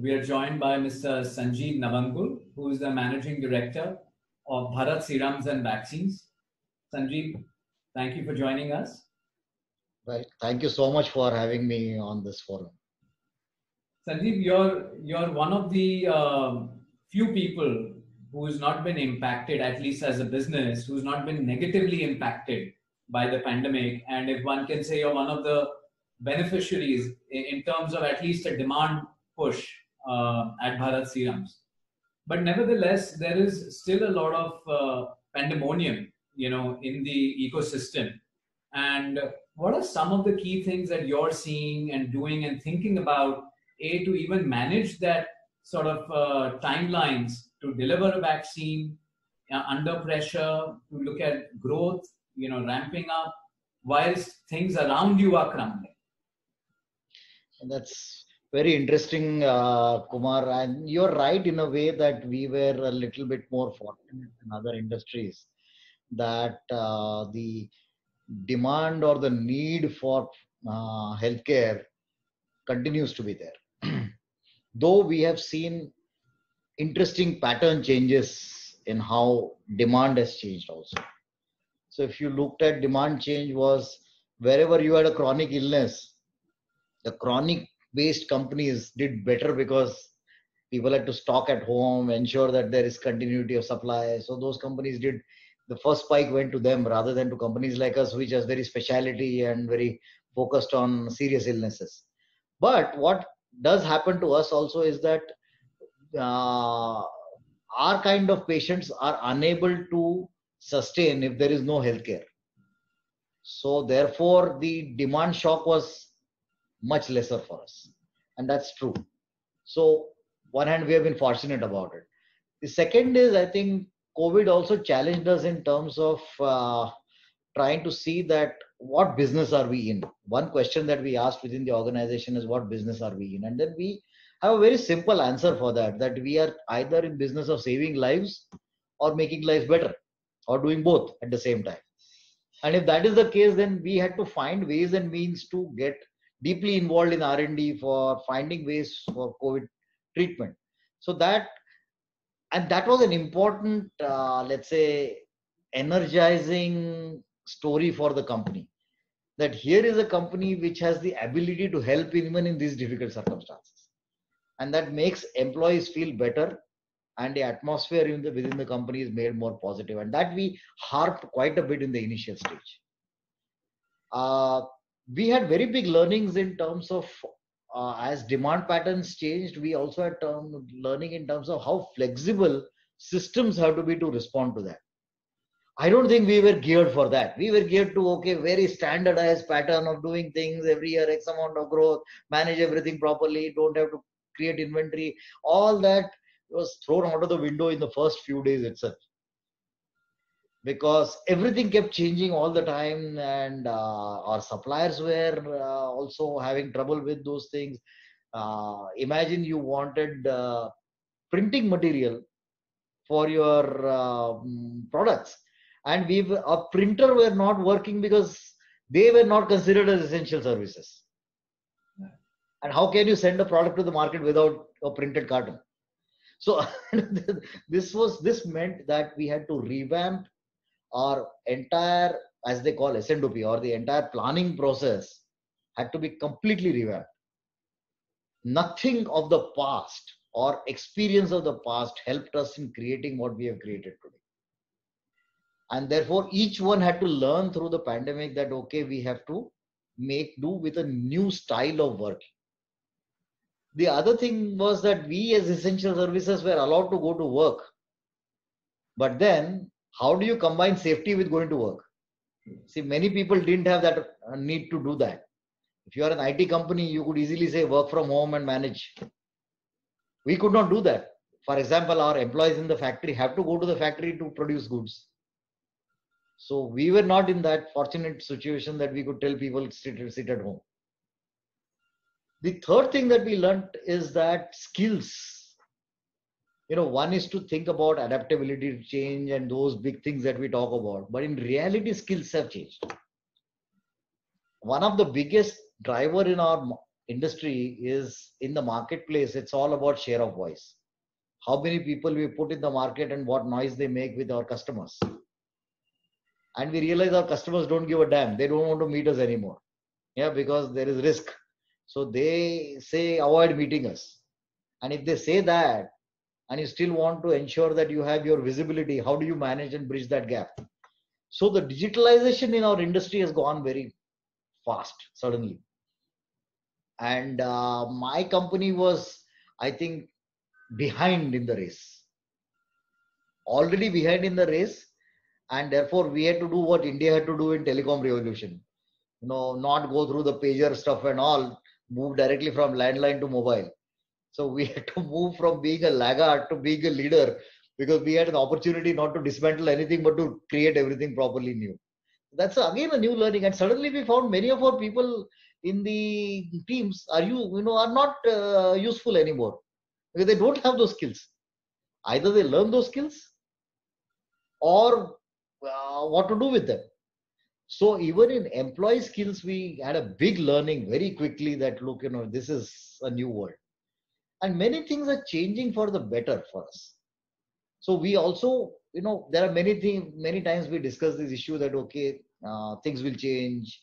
we are joined by Mr. Sanjeev Navangul, who is the Managing Director of Bharat Serums and Vaccines. Sanjeev, thank you for joining us. Right. Thank you so much for having me on this forum. Sanjeev, you're one of the few people who has not been impacted, at least as a business, who's not been negatively impacted by the pandemic. And if one can say you're one of the beneficiaries in terms of at least a demand push at Bharat Serums. But nevertheless, there is still a lot of pandemonium, in the ecosystem. And what are some of the key things that you're seeing and doing and thinking about, to even manage that sort of timelines to deliver a vaccine under pressure, to look at growth, ramping up, whilst things around you are crumbling? And that's very interesting, Kumar. And you're right in a way that we were a little bit more fortunate in other industries, that the demand or the need for healthcare continues to be there. Though we have seen interesting pattern changes in how demand has changed also. So if you looked at demand change was wherever you had a chronic illness, the chronic based companies did better because people had to stock at home, ensure that there is continuity of supply. So those companies did, the first spike went to them rather than to companies like us, which has very speciality and very focused on serious illnesses. But what does happen to us also is that our kind of patients are unable to sustain if there is no healthcare. So therefore, the demand shock was much lesser for us, and that's true. So one hand, we have been fortunate about it. The second is, I think COVID also challenged us in terms of trying to see that what business are we in. One question that we asked within the organization is what business are we in, and then we have a very simple answer for that, that we are either in business of saving lives or making lives better, or doing both at the same time. And if that is the case, then we had to find ways and means to get deeply involved in R&D for finding ways for COVID treatment. So that was an important, let's say, energizing story for the company, that here is a company which has the ability to help even in these difficult circumstances, and that makes employees feel better, and the atmosphere within the company is made more positive, and that we harped quite a bit in the initial stage. We had very big learnings in terms of as demand patterns changed, we also had learning in terms of how flexible systems have to be to respond to that. I don't think we were geared for that. We were geared to, okay, very standardized pattern of doing things every year, X amount of growth, manage everything properly, don't have to create inventory. All that was thrown out of the window in the first few days itself, because everything kept changing all the time, and our suppliers were also having trouble with those things. Imagine you wanted printing material for your products, and a printer were not working because they were not considered as essential services. And how can you send a product to the market without a printed carton? So this meant that we had to revamp our entire, as they call S&OP, or the entire planning process had to be completely revamped. Nothing of the past or experience of the past helped us in creating what we have created today. And therefore, each one had to learn through the pandemic that, okay, we have to make do with a new style of working. The other thing was that we as essential services were allowed to go to work. But then, how do you combine safety with going to work? See, many people didn't have that need to do that. If you are an IT company, you could easily say work from home and manage. We could not do that. For example, our employees in the factory have to go to the factory to produce goods. So we were not in that fortunate situation that we could tell people sit at home. The third thing that we learned is that skills, one is to think about adaptability to change and those big things that we talk about, but in reality, skills have changed. One of the biggest driver in our industry is in the marketplace, it's all about share of voice. How many people we put in the market and what noise they make with our customers. And we realize our customers don't give a damn. They don't want to meet us anymore. Yeah, because there is risk. So they say avoid meeting us. And if they say that, and you still want to ensure that you have your visibility, how do you manage and bridge that gap? So the digitalization in our industry has gone very fast suddenly. And my company was, I think, behind in the race, already behind in the race. And therefore we had to do what India had to do in telecom revolution, not go through the pager stuff and all, move directly from landline to mobile. So we had to move from being a laggard to being a leader, because we had an opportunity not to dismantle anything but to create everything properly new. That's again a new learning. And suddenly we found many of our people in the teams are not useful anymore, because they don't have those skills. Either they learn those skills or what to do with them. So even in employee skills, we had a big learning very quickly that look, this is a new world, and many things are changing for the better for us. So we also, there are many times we discuss this issue that okay, things will change,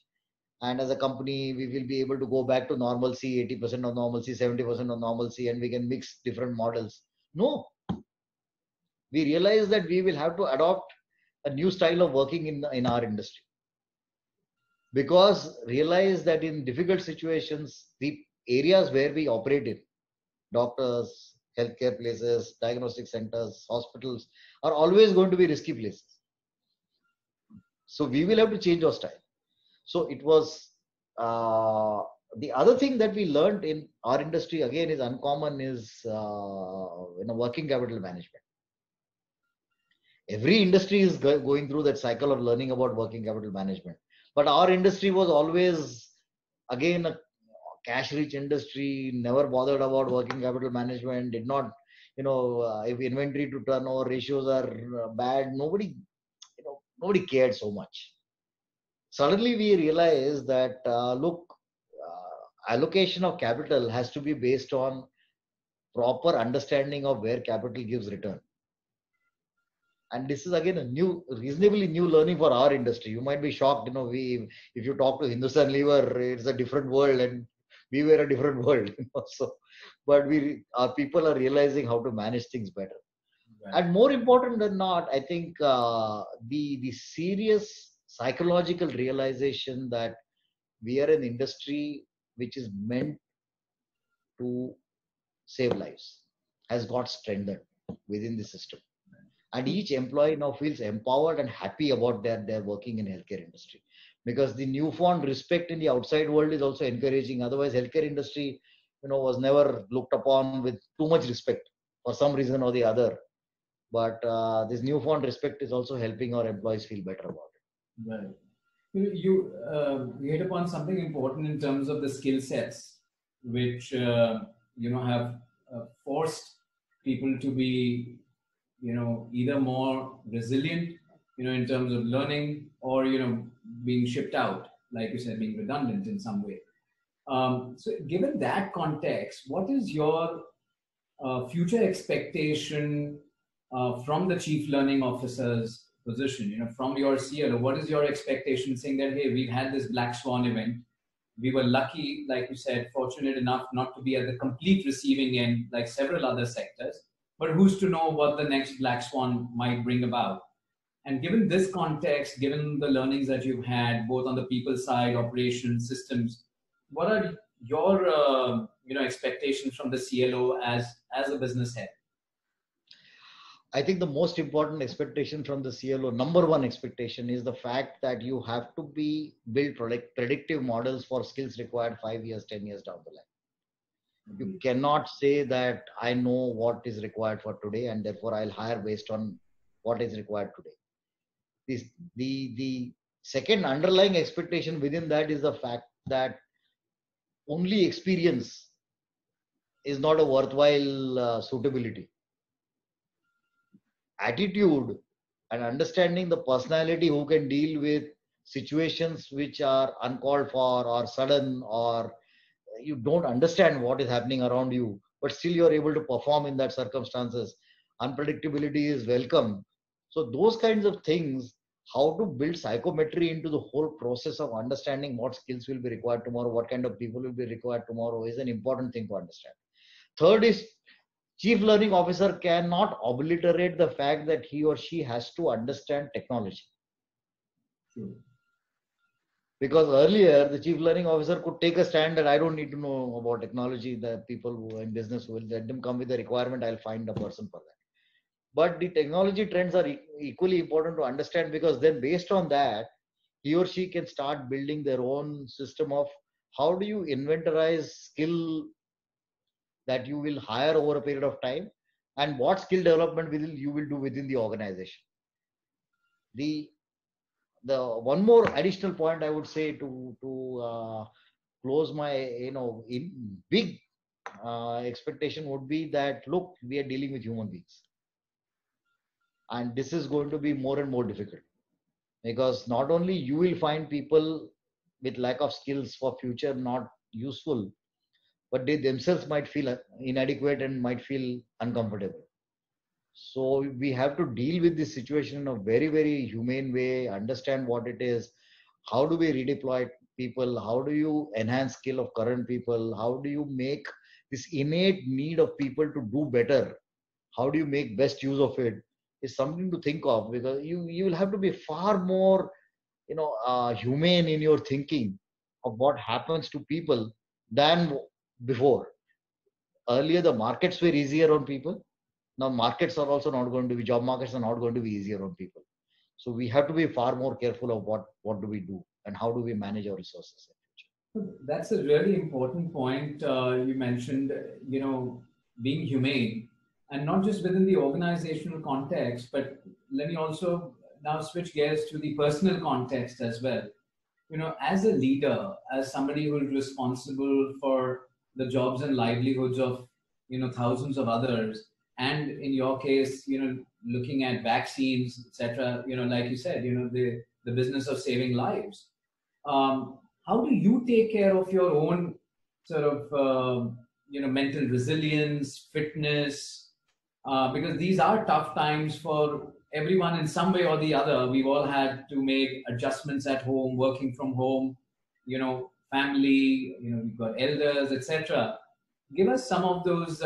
and as a company we will be able to go back to normalcy, 80% of normalcy, 70% of normalcy, and we can mix different models. No, we realize that we will have to adopt a new style of working in our industry, because realize that in difficult situations, the areas where we operate in, doctors, healthcare places, diagnostic centers, hospitals, are always going to be risky places. So we will have to change our style. So it was the other thing that we learned in our industry again is uncommon is working capital management. Every industry is going through that cycle of learning about working capital management, but our industry was always again a cash rich industry, never bothered about working capital management, did not, if inventory to turnover ratios are bad, nobody cared so much. Suddenly we realized that allocation of capital has to be based on proper understanding of where capital gives return. And this is again a reasonably new learning for our industry. You might be shocked, if you talk to Hindustan Lever, it's a different world, and we were a different world. So, but our people are realizing how to manage things better. Right. And more important than not, I think the serious psychological realization that we are an industry which is meant to save lives has got strengthened within the system. And each employee now feels empowered and happy about their working in healthcare industry, because the newfound respect in the outside world is also encouraging. Otherwise, healthcare industry, was never looked upon with too much respect for some reason or the other. But this newfound respect is also helping our employees feel better about it. Right. You hit upon something important in terms of the skill sets, which have forced people to be either more resilient, in terms of learning, or, being shipped out, like you said, being redundant in some way. So given that context, what is your future expectation from the chief learning officer's position, from your CLO? What is your expectation, saying that, hey, we've had this black swan event. We were lucky, like you said, fortunate enough not to be at the complete receiving end like several other sectors. But who's to know what the next black swan might bring about? And given this context, given the learnings that you've had, both on the people side, operations, systems, what are your expectations from the CLO as a business head? I think the most important expectation from the CLO, number one expectation, is the fact that you have to build predictive models for skills required 5 years, 10 years down the line. You cannot say that I know what is required for today and therefore I'll hire based on what is required today. The second underlying expectation within that is the fact that only experience is not a worthwhile suitability. Attitude and understanding the personality who can deal with situations which are uncalled for or sudden or you don't understand what is happening around you, but still you're able to perform in that circumstances. Unpredictability is welcome. So those kinds of things, how to build psychometry into the whole process of understanding what skills will be required tomorrow, what kind of people will be required tomorrow, is an important thing to understand. Third is, chief learning officer cannot obliterate the fact that he or she has to understand technology. True. Because earlier, the chief learning officer could take a stand that I don't need to know about technology. The people who are in business will let them come with the requirement. I'll find a person for that. But the technology trends are equally important to understand, because then based on that, he or she can start building their own system of how do you inventorize skill that you will hire over a period of time, and what skill development you will do within the organization. The one more additional point I would say to close my in big expectation would be that, look, we are dealing with human beings, and this is going to be more and more difficult, because not only you will find people with lack of skills for future not useful, but they themselves might feel inadequate and might feel uncomfortable. So we have to deal with this situation in a very, very humane way, understand what it is, how do we redeploy people, how do you enhance skill of current people, how do you make this innate need of people to do better, how do you make best use of it, is something to think of, because you will have to be far more humane in your thinking of what happens to people than before. Earlier the markets were easier on people. Now markets are also not going to be, job markets are not going to be easier on people. So we have to be far more careful of what do we do and how do we manage our resources in future. That's a really important point you mentioned, being humane, and not just within the organizational context, but let me also now switch gears to the personal context as well. As a leader, as somebody who is responsible for the jobs and livelihoods of, thousands of others, and in your case, looking at vaccines, etc., like you said, the business of saving lives. How do you take care of your own sort of, mental resilience, fitness? Because these are tough times for everyone in some way or the other. We've all had to make adjustments at home, working from home, family, we've got elders, etc. Give us some of those,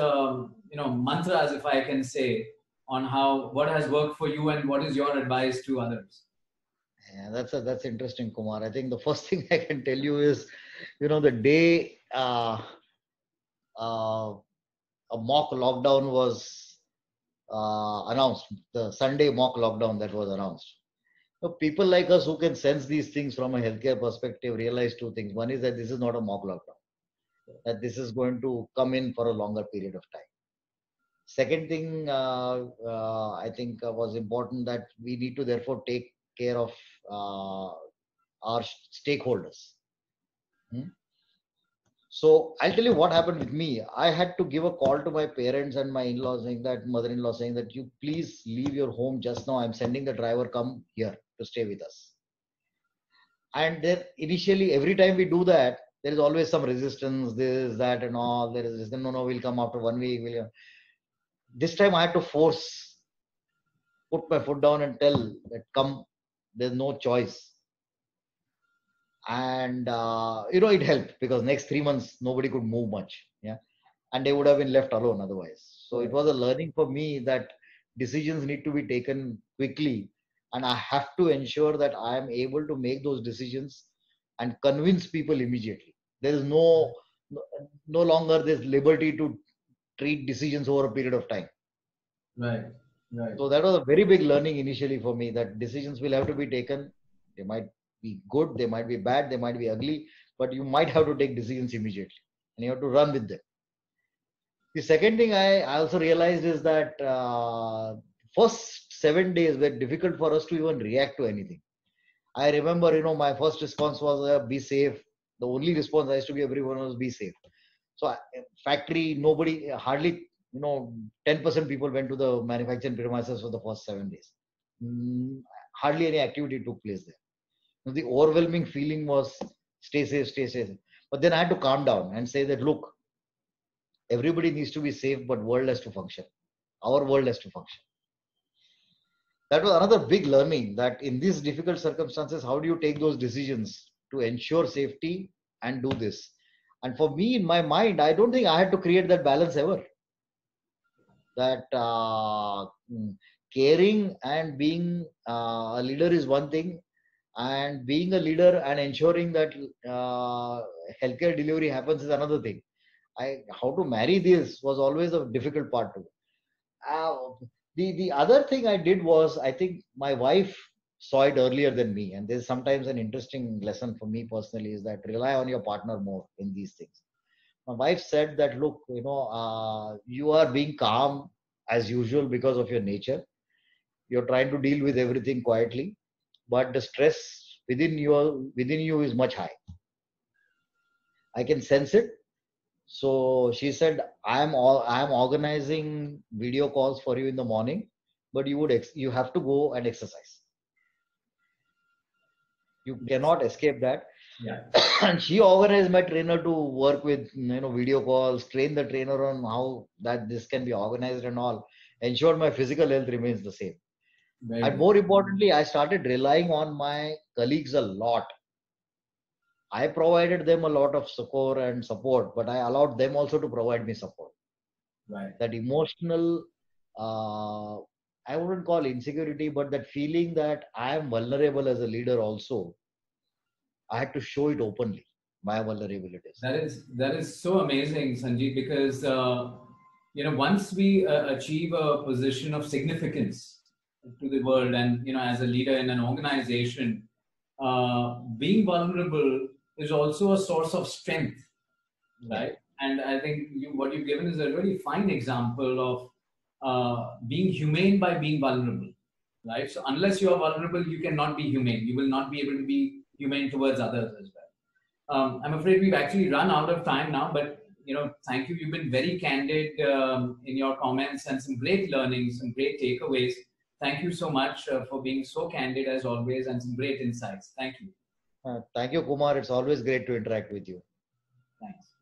mantras, if I can say, on what has worked for you and what is your advice to others. Yeah, that's interesting, Kumar. I think the first thing I can tell you is, the day a mock lockdown was announced, the Sunday mock lockdown that was announced. So people like us who can sense these things from a healthcare perspective realize two things. One is that this is not a mock lockdown, that this is going to come in for a longer period of time. Second thing I think was important, that we need to therefore take care of our stakeholders. So I'll tell you what happened with me. I had to give a call to my parents and my in-laws, mother-in-law saying that, you please leave your home just now. I'm sending the driver, come here to stay with us. And then initially, every time we do that, there is always some resistance, this, that, and all. There is, no, we'll come after 1 week. This time I had to put my foot down and tell that, come, there's no choice. And it helped, because next 3 months nobody could move much, and they would have been left alone otherwise. So it was a learning for me that decisions need to be taken quickly, and I have to ensure that I am able to make those decisions and convince people immediately. There is no longer this liberty to treat decisions over a period of time. Right. So that was a very big learning initially for me, that decisions will have to be taken. They might be good, they might be bad, they might be ugly, but you might have to take decisions immediately, and you have to run with them. The second thing I also realized is that first 7 days were difficult for us to even react to anything. I remember, my first response was be safe. The only response I used to give everyone was be safe. So factory, nobody, hardly 10% people went to the manufacturing premises for the first 7 days. Hardly any activity took place there. The overwhelming feeling was stay safe, stay safe. But then I had to calm down and say that, look, everybody needs to be safe, but world has to function. Our world has to function. That was another big learning, that in these difficult circumstances, how do you take those decisions to ensure safety and do this? And for me, in my mind, I don't think I had to create that balance ever. That caring and being a leader is one thing, and being a leader and ensuring that healthcare delivery happens is another thing. How to marry this was always a difficult part to it. The other thing I did was, I think my wife saw it earlier than me, and there's sometimes an interesting lesson for me personally, is that rely on your partner more in these things. My wife said that, look, you are being calm as usual because of your nature. You're trying to deal with everything quietly, but the stress within you is much high. I can sense it. So she said, I'm organizing video calls for you in the morning, but you have to go and exercise. You cannot escape that. Yeah. And she organized my trainer to work with video calls, train the trainer on how that this can be organized and all, ensure my physical health remains the same. Very And good. more importantly, I started relying on my colleagues a lot. I provided them a lot of succor and support, but I allowed them also to provide me support. Right. That emotional, I wouldn't call insecurity, but that feeling that I am vulnerable as a leader also, I had to show it openly, my vulnerabilities. That is so amazing, Sanjeev, because once we achieve a position of significance to the world, and as a leader in an organization, being vulnerable is also a source of strength, right? And I think what you've given is a really fine example of being humane by being vulnerable, right? So unless you are vulnerable, you cannot be humane. You will not be able to be humane towards others as well. I'm afraid we've actually run out of time now, but thank you. You've been very candid in your comments, and some great learnings, some great takeaways. Thank you so much for being so candid as always, and some great insights. Thank you. Thank you, Kumar. It's always great to interact with you. Thanks.